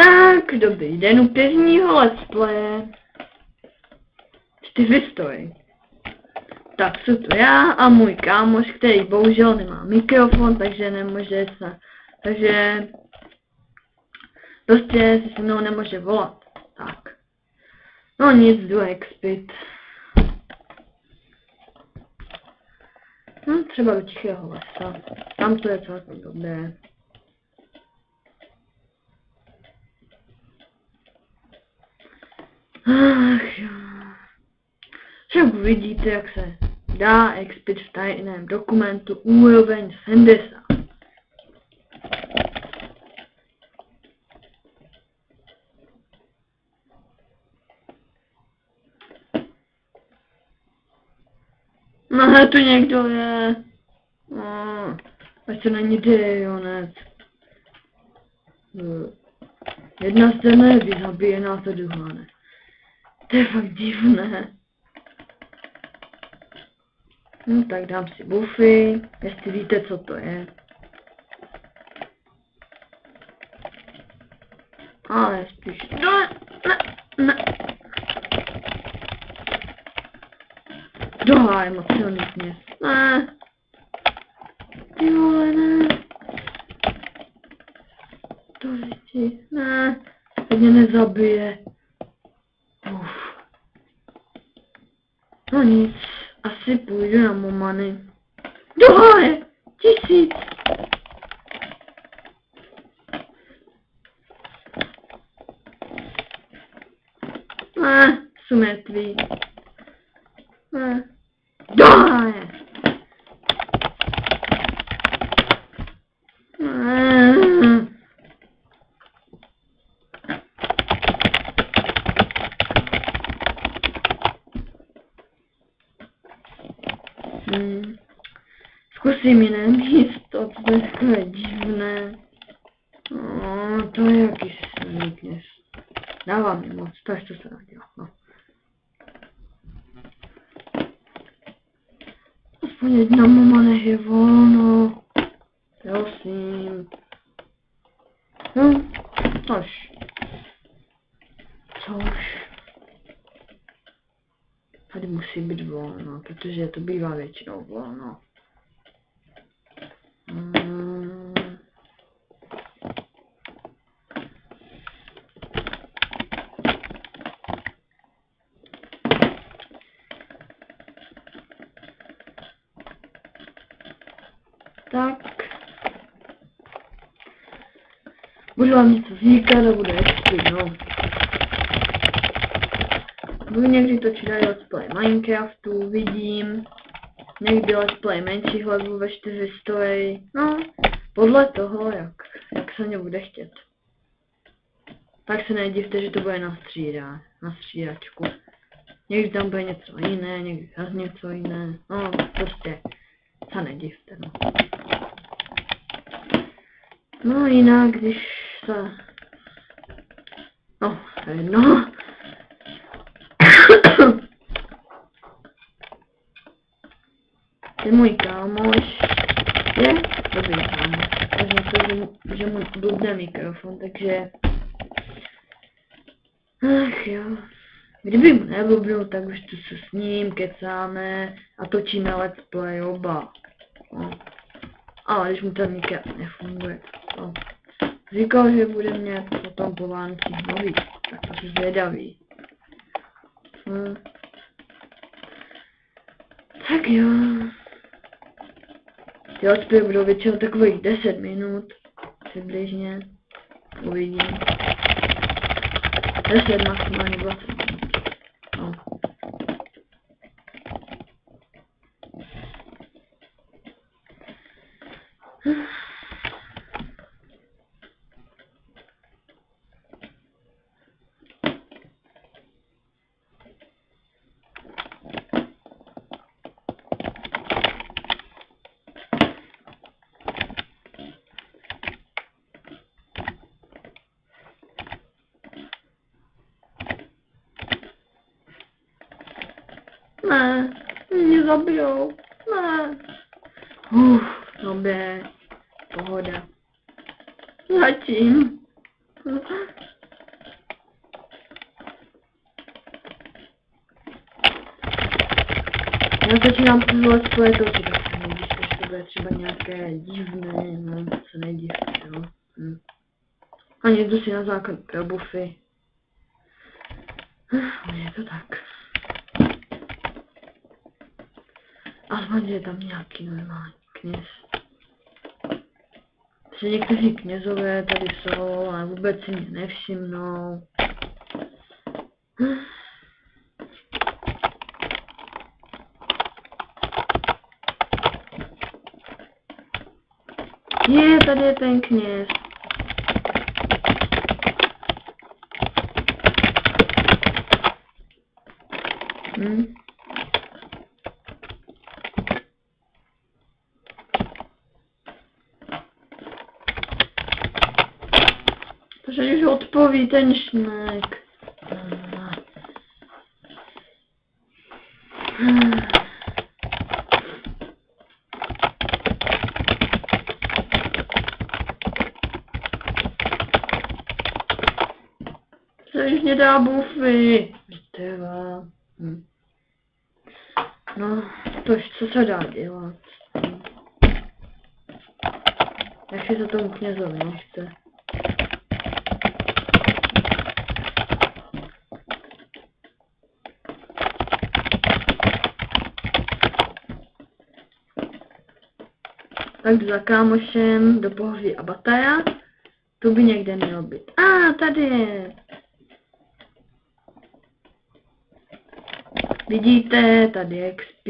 Tak, dobrý den u prvního let's playe. 4 story. Tak jsou to já a můj kámoš, který bohužel nemá mikrofon, takže nemůže se, takže prostě se mnou nemůže volat. Tak. No nic, jdu expit. No, třeba do tichého lesa. Tam to je celkem dobré. Ach jo. Však uvidíte, jak se dá expit v tajném dokumentu úroveň 70. No, tu někdo je. No, ať to není Dionec. Jedna scéna je zabíjená, to druhá ne. To je fakt divné. No tak dám si buffy, jestli víte, co to je. Ale spíš... Ne. Doha, je moc silný směs. Ne. Ty vole, ne. To říci, ne. To mě nezabije. Uf. No nic. Asi půjdu na momany. Doha je! 1000! Ne, jsou mrtví. Ne. Doha je! Ne. Zkusím jiné místo, to je takové divné. No, to je jakýsi weakness. Dává mi moc, to je, co se dá dělat, no. Aspoň jedna mama nech je volno. Prosím. No, což. Tady musí být volno, protože to bývá většinou volno. Tak. Budu vám něco říkat a bude expit, no. Budu někdy točit let's play Minecraftu, vidím. Někdy let's play menších levelů ve 4 story. No, podle toho, jak se mě bude chtět. Tak se nedivte, že to bude na střídačku. Někdy tam bude něco jiné, někdy zase něco jiné. No, prostě se nedivte, no. No jinak, když se... No, no. Ten můj kámoš je dobrý kámoš. Takže to, že můj blbne mikrofon, takže... Ach jo. Kdyby mu neblbnul, tak už tu se s ním kecáme a točíme let's play oba. No. Ale když mu ten mikrofon nefunguje, no. Říkal, že bude mě potom po Vánocích nový, tak to se zvědavý. Tak jo. Jo, spíš budou většinou takových 10 minut, přibližně. Uvidím. 10, maximálně 20 minut. No. Ne, mě zabijou. Ne. Dobré. Pohoda. Zatím. začínám to let's play točit, tak se nejdívte, že to bude třeba nějaké divné, no, se nejdívte, jo. A někdo si na základ pro bufy. Je to tak. Aspoň je tam nějaký normální kněz. Že někteří knězové tady jsou, ale vůbec si mě nevšimnou. Tady je ten kněz. Takže už odpoví ten šnek. To už nedá bufy. Tyva. No, tož co se dá dělat? Jak si to tomu knězovi nechce. Tak za kámošem do pohoří Abatara. Tu by někde mělo být. Tady je. Vidíte, tady je XP.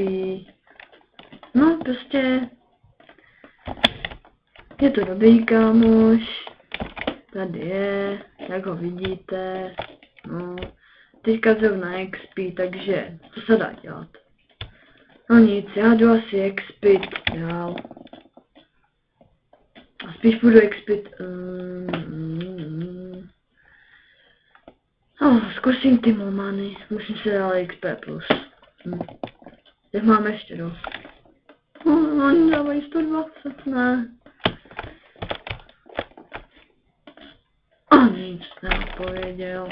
No, prostě. Je to dobrý kámoš. Tady je, jak ho vidíte. No, teďka zrovna XP, takže co se dá dělat? No nic, já jdu asi expit dál. A spíš budu expit. Zkusím ty momany. Musím si dát XP plus. Jak máme ještě dost? Oni dávají 120, ne. Nic neodpověděl.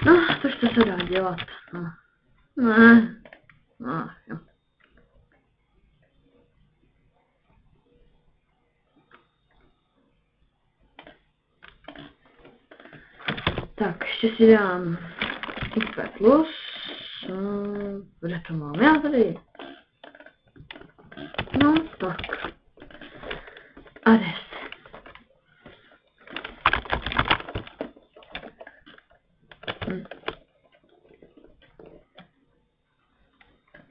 No, co se dá dělat? Ne. Jo. Tak, ještě si dám XP plus. Kde to mám já tady? No, tak. Ades.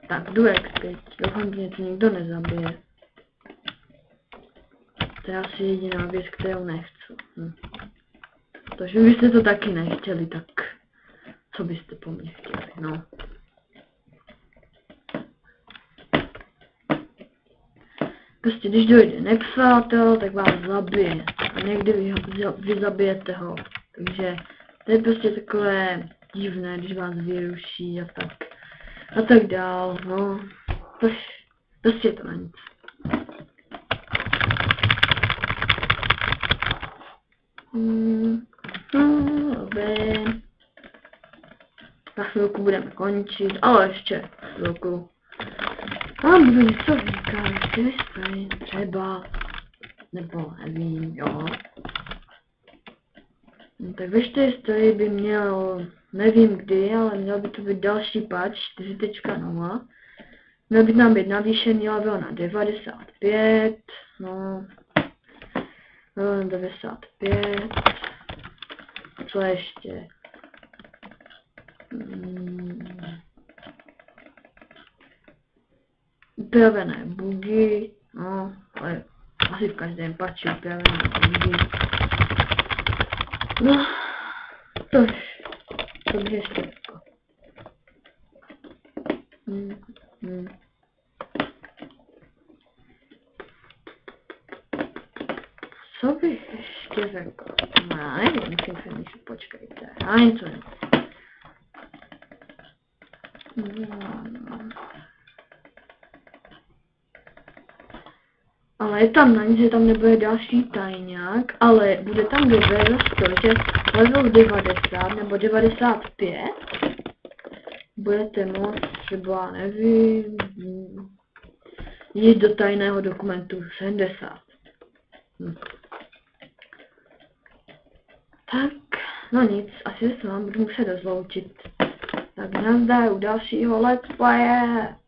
Tak, jdu expit. Doufám, že mě to nikdo nezabije. To je asi jediná věc, kterou nechci. Takže byste to taky nechtěli, tak co byste po mně chtěli, no. Prostě když dojde nepřátel, tak vás zabije. A někdy vy zabijete ho. Takže to je prostě takové divné, když vás vyruší a tak. A tak dál, no. Prostě to na nic. Dobré. Na chvilku budeme končit, ale ještě chvilku. A budu něco říkat, ještě vystane, třeba, nebo nevím, jo. Tak ve 4 by měl, nevím kdy, ale měl by to být další patch 4.0. Měl by tam být navýšený level na 95, no. Level na 95. Co ještě? Upravené bugy, no, ale asi v každém patchi upravené bugy. No, to by ještě jako. Co bych ještě řekl? No, já nevím, musím přemýšlet, počkejte, já něco nevím. Ale je tam na nic, že tam nebude další tajňák, ale bude tam dovědět to, že level 90 nebo 95 budete moct třeba, nevím, jít do tajného dokumentu 70. Tak, no nic, asi se vám budu muset rozloučit. Tak nazdar u dalšího let's playe.